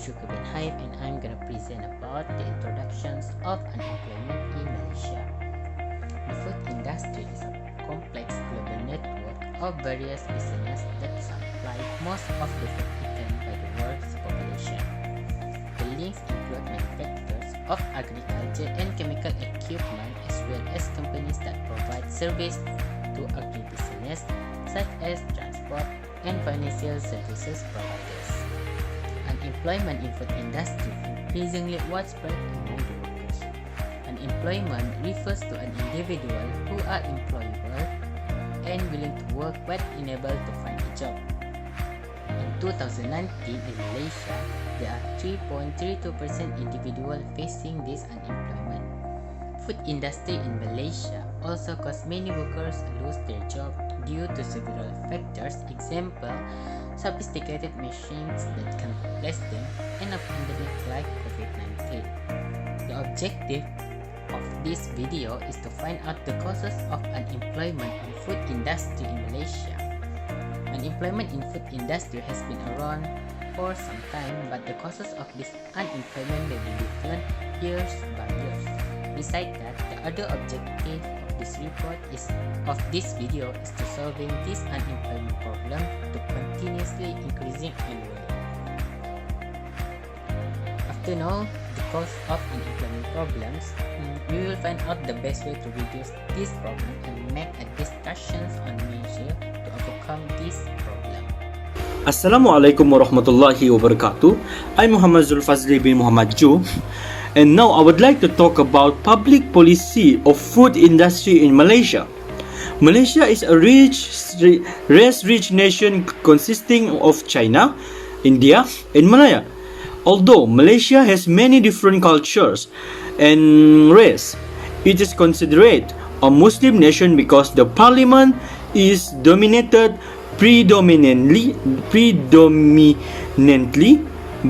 Syukur bin Haib, and I'm gonna present about the introductions of unemployment in Malaysia. The food industry is a complex global network of various businesses that supply most of the food eaten by the world's population. The links include manufacturers of agriculture and chemical equipment, as well as companies that provide service to agribusiness, such as transport and financial services providers. Unemployment in food industry increasingly widespread among the workers. Unemployment refers to an individual who are employable and willing to work but unable to find a job. In 2019 in Malaysia, there are 3.32% individuals facing this unemployment. Food industry in Malaysia also causes many workers lose their job due to several factors. Example, sophisticated machines that can replace them, and a pandemic like COVID-19. The objective of this video is to find out the causes of unemployment in food industry in Malaysia. Unemployment in food industry has been around for some time, but the causes of this unemployment may be different years by years. Besides that, the other objective of this video is to solving this unemployment problem to continuously increasing annually. After know the cause of unemployment problems, we will find out the best way to reduce this problem and make a discussions on measures to overcome this problem. Assalamualaikum warahmatullahi wabarakatuh. I'm Muhammad Zulfazli bin Muhammad Ju, and now I would like to talk about public policy of food industry in Malaysia. Malaysia is a race-rich nation consisting of China, India, and Malaya. Although Malaysia has many different cultures and race, it is considered a Muslim nation because the parliament is dominated predominantly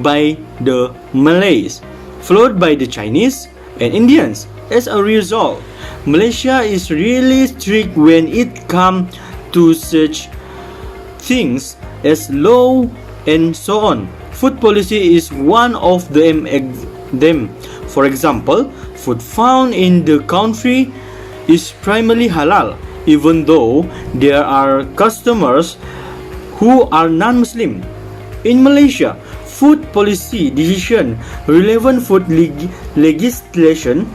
by the Malays, followed by the Chinese and Indians. As a result, Malaysia is really strict when it comes to such things as law and so on. Food policy is one of them. For example, food found in the country is primarily halal, even though there are customers who are non-Muslim. In Malaysia, food policy decision relevant food legislation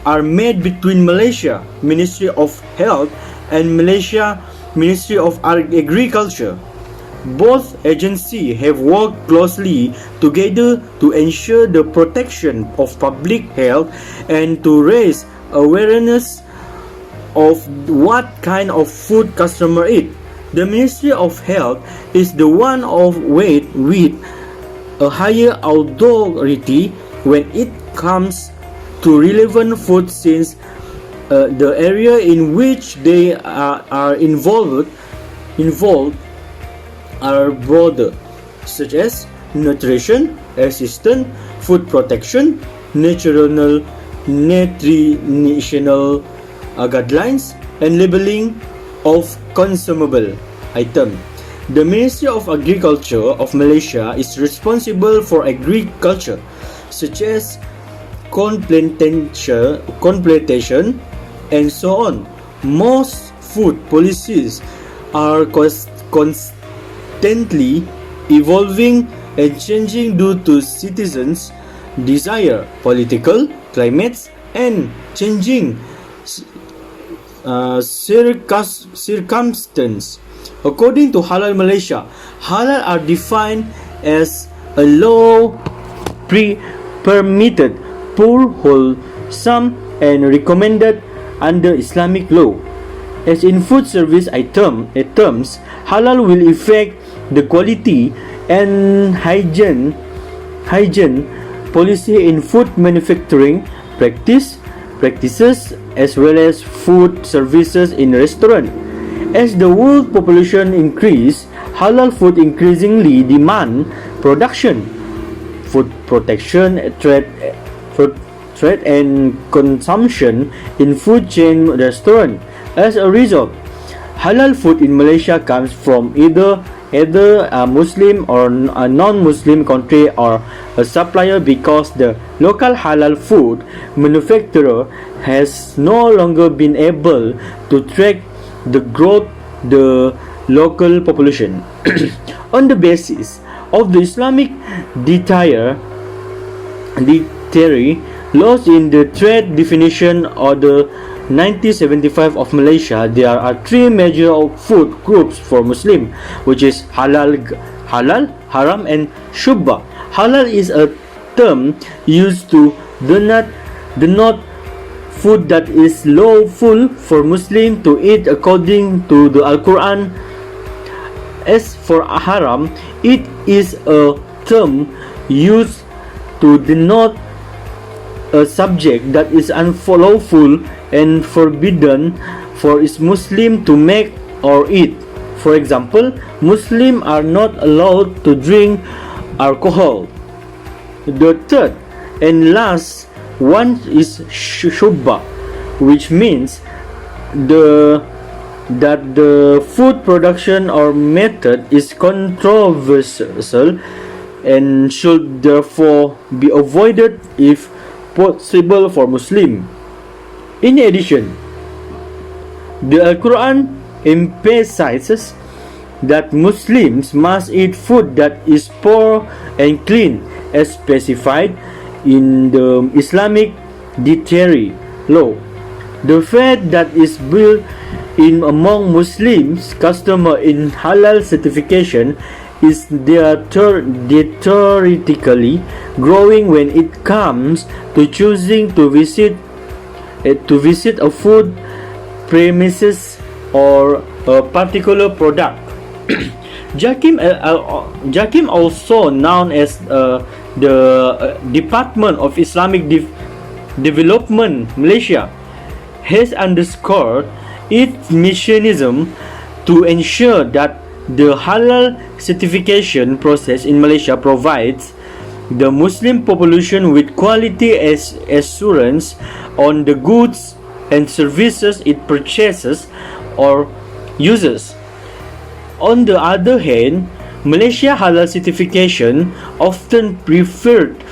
are made between Malaysia Ministry of Health and Malaysia Ministry of Agriculture. Both agencies have worked closely together to ensure the protection of public health and to raise awareness of what kind of food customers eat. The Ministry of Health is the one with a higher authority when it comes to relevant food, since the area in which they are involved are broader, such as nutrition assistance, food protection, nutritional guidelines, and labeling of consumable items. The Ministry of Agriculture of Malaysia is responsible for agriculture, such as corn plantation, and so on. Most food policies are constantly evolving and changing due to citizens' desire, political climates, and changing circumstances. According to Halal Malaysia, halal are defined as a law permitted, pure, wholesome, and recommended under Islamic law. As in food service terms, halal will affect the quality and hygiene policy in food manufacturing practices, as well as food services in restaurant. As the world population increase, halal food increasingly demand production, food protection, trade and consumption in food chain restaurant. As a result, halal food in Malaysia comes from either either a Muslim or a non-Muslim country or a supplier, because the local halal food manufacturer has no longer been able to track the growth the local population. On the basis of the Islamic dietary laws in the trade definition order 1975 of Malaysia, there are three major food groups for Muslim, which is halal, haram, and shubha. Halal is a term used to denote food that is lawful for Muslim to eat according to the Al-Quran. As for haram, it is a term used to denote a subject that is unlawful and forbidden for its Muslim to make or eat. For example, Muslims are not allowed to drink alcohol. The third and last one is shubha, which means that the food production or method is controversial and should therefore be avoided if possible for Muslim. In addition, the Al-Quran emphasizes that Muslims must eat food that is pure and clean, as specified in the Islamic dietary law. The fact that is built in among Muslims customer in Halal Certification is theoretically growing when it comes to choosing to visit a food premises or a particular product. JAKIM, also known as the Department of Islamic Development Malaysia, has underscored its missionism to ensure that the halal certification process in Malaysia provides the Muslim population with quality assurance on the goods and services it purchases or uses. On the other hand, Malaysia Halal Certification, often referred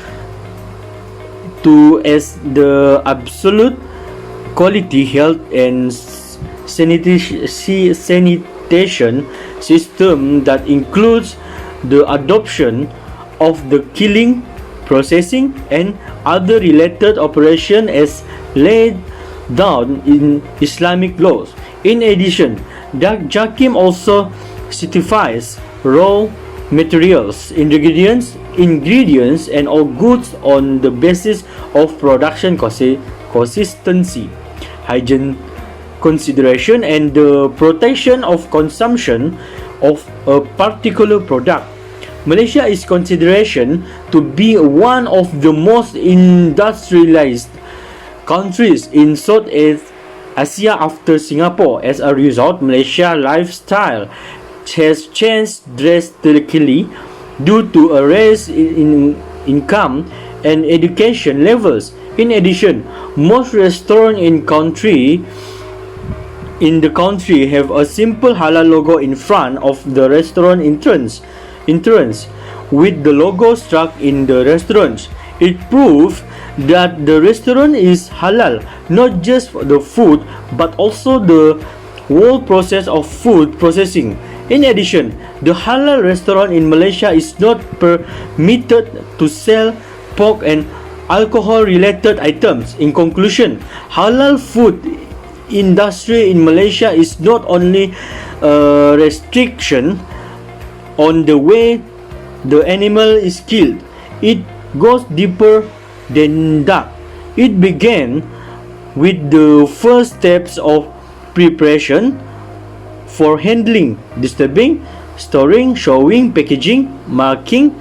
to as the absolute quality health and sanitation system that includes the adoption of the killing, processing, and other related operations as laid down in Islamic laws. In addition, JAKIM also certifies raw materials, ingredients, and all goods on the basis of production consistency, hygiene consideration, and the protection of consumption of a particular product. Malaysia is considered to be one of the most industrialized countries in South Asia after Singapore. As a result, Malaysia's lifestyle has changed drastically due to a rise in income and education levels. In addition, most restaurants in the country have a simple halal logo in front of the restaurant entrance with the logo struck in the restaurant. It proves that the restaurant is halal, not just for the food but also the whole process of food processing. In addition, the halal restaurant in Malaysia is not permitted to sell pork and alcohol related items. In conclusion, halal food industry in Malaysia is not only a restriction on the way the animal is killed, it goes deeper than that. It began with the first steps of preparation for handling, disturbing, storing, showing, packaging, marking,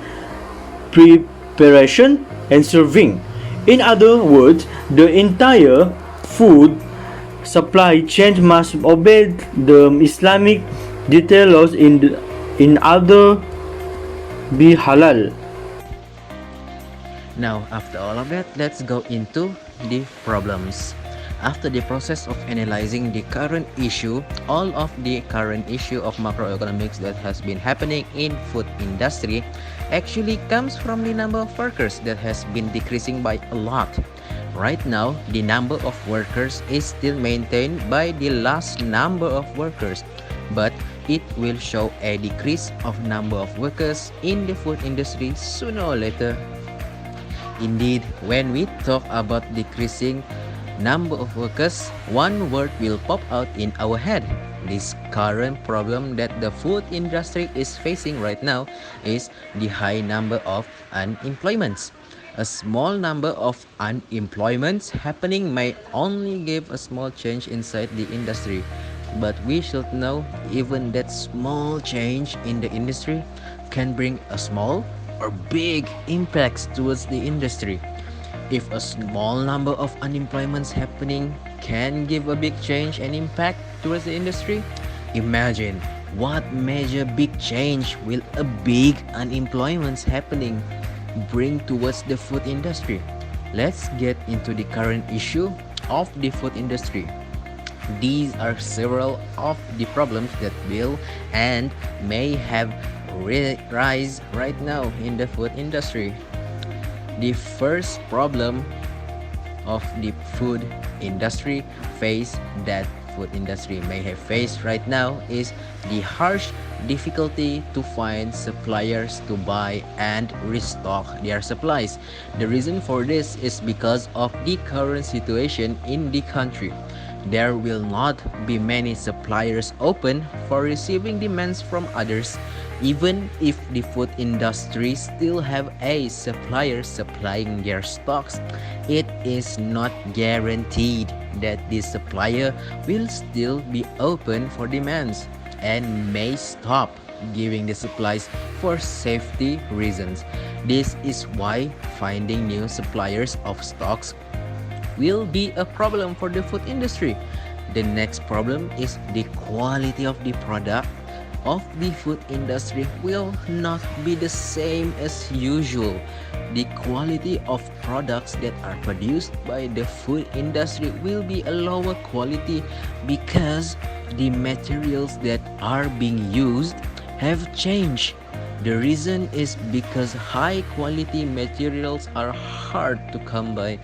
preparation, and serving. In other words, the entire food supply chain must obey the Islamic detail laws in order be halal. Now, after all of that, let's go into the problems. After the process of analyzing the current issue, all of the current issue of macroeconomics that has been happening in food industry actually comes from the number of workers that has been decreasing by a lot. Right now, the number of workers is still maintained by the last number of workers, but it will show a decrease of number of workers in the food industry sooner or later. Indeed, when we talk about decreasing number of workers, one word will pop out in our head. This current problem that the food industry is facing right now is the high number of unemployments. A small number of unemployments happening may only give a small change inside the industry, but we should know even that small change in the industry can bring a small or big impacts towards the industry. If a small number of unemployments happening can give a big change and impact towards the industry, imagine what major big change will a big unemployments happening bring towards the food industry. Let's get into the current issue of the food industry. These are several of the problems that will and may have rise right now in the food industry. The first problem of the food industry food industry may have faced right now is the harsh difficulty to find suppliers to buy and restock their supplies. The reason for this is because of the current situation in the country. There will not be many suppliers open for receiving demands from others, even if the food industry still have a supplier supplying their stocks. It is not guaranteed that the supplier will still be open for demands and may stop giving the supplies for safety reasons. This is why finding new suppliers of stocks will be a problem for the food industry. The next problem is the quality of the product of the food industry will not be the same as usual. The quality of products that are produced by the food industry will be a lower quality because the materials that are being used have changed. The reason is because high quality materials are hard to come by,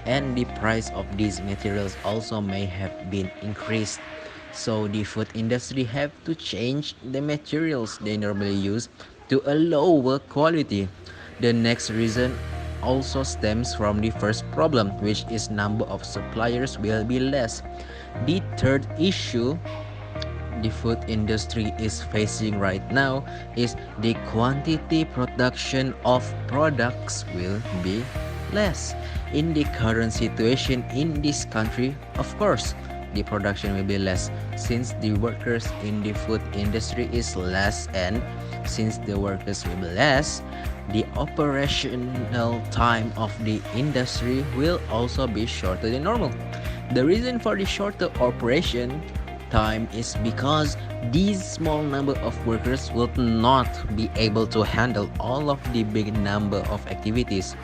and the price of these materials also may have been increased. So the food industry have to change the materials they normally use to a lower quality. The next reason also stems from the first problem, which is number of suppliers will be less. The third issue the food industry is facing right now is the quantity production of products will be less. In the current situation in this country, of course, the production will be less since the workers in the food industry is less, and since the workers will be less, the operational time of the industry will also be shorter than normal. The reason for the shorter operation time is because these small number of workers will not be able to handle all of the big number of activities.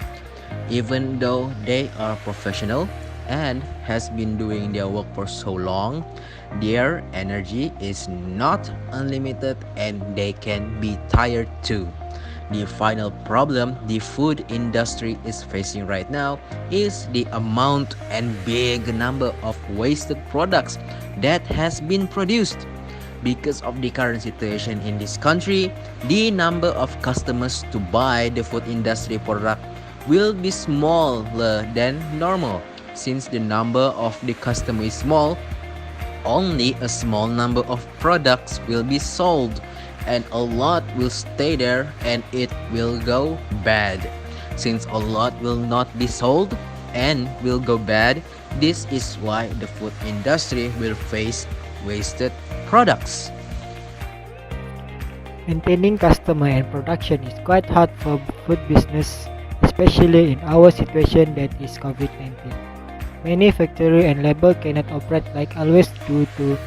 Even though they are professional and has been doing their work for so long, their energy is not unlimited and they can be tired too. The final problem the food industry is facing right now is the amount and big number of wasted products that has been produced. Because of the current situation in this country, the number of customers to buy the food industry product will be smaller than normal. Since the number of the customer is small, only a small number of products will be sold, and a lot will stay there and it will go bad. Since a lot will not be sold and will go bad, this is why the food industry will face wasted products. Maintaining customer and production is quite hard for food business, especially in our situation that is COVID-19. Many factory and label cannot operate like always due to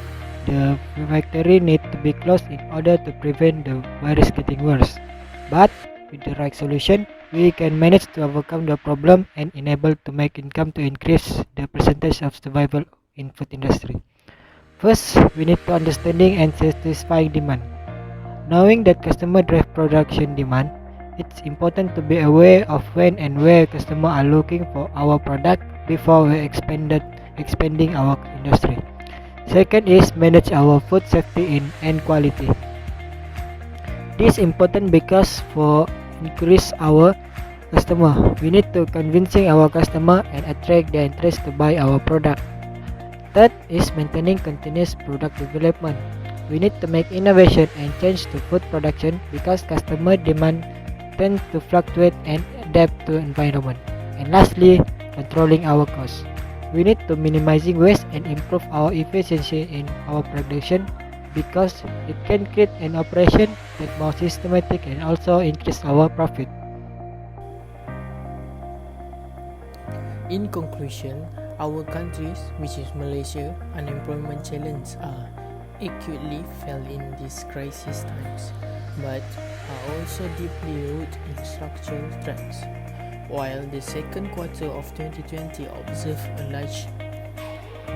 the factory need to be closed in order to prevent the virus getting worse. But with the right solution, we can manage to overcome the problem and enable to make income to increase the percentage of survival in food industry. First, we need to understanding and satisfying demand. Knowing that customer drive production demand, it's important to be aware of when and where customers are looking for our product before we expanding our industry. Second is manage our food safety and quality. This is important because for increase our customer, we need to convincing our customer and attract their interest to buy our product. Third is maintaining continuous product development. We need to make innovation and change to food production because customer demand tend to fluctuate and adapt to environment. And lastly, controlling our costs. We need to minimizing waste and improve our efficiency in our production because it can create an operation that more systematic and also increase our profit. In conclusion, our countries, which is Malaysia, unemployment challenges are acutely felt in these crisis times, but are also deeply rooted in structural trends. While the second quarter of 2020 observed a large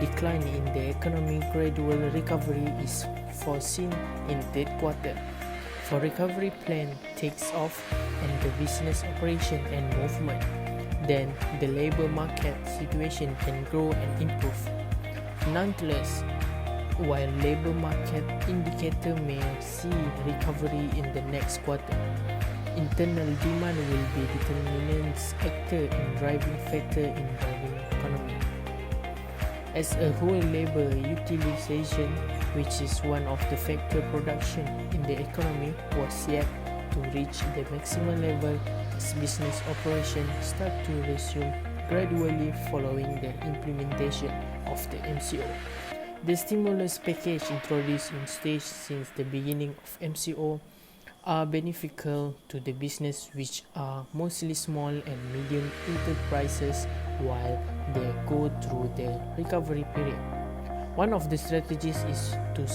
decline in the economic, gradual recovery is foreseen in third quarter. For recovery plan takes off and the business operation and movement, then the labor market situation can grow and improve. Nonetheless, while labor market indicator may see recovery in the next quarter, internal demand will be determinant actor in driving factor in driving economy. As a whole, labor utilization, which is one of the factor production in the economy, was yet to reach the maximum level as business operations start to resume gradually following the implementation of the MCO. The stimulus package introduced in stage since the beginning of MCO are beneficial to the business, which are mostly small and medium enterprises while they go through the recovery period. One of the strategies is to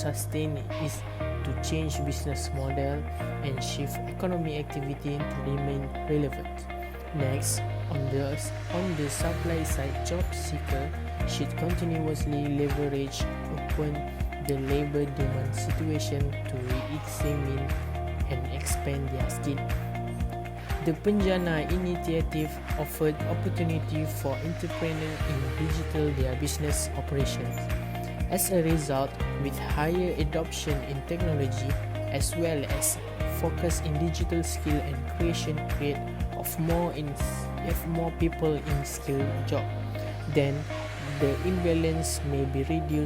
change business model and shift economic activity to remain relevant. Next, on the supply side, job seeker should continuously leverage upon the labor demand situation to re-examine and expand their skill. The Penjana initiative offered opportunity for entrepreneurs in digital their business operations. As a result, with higher adoption in technology as well as focus in digital skill and creation create of more people in skilled job, then the imbalance may be reduced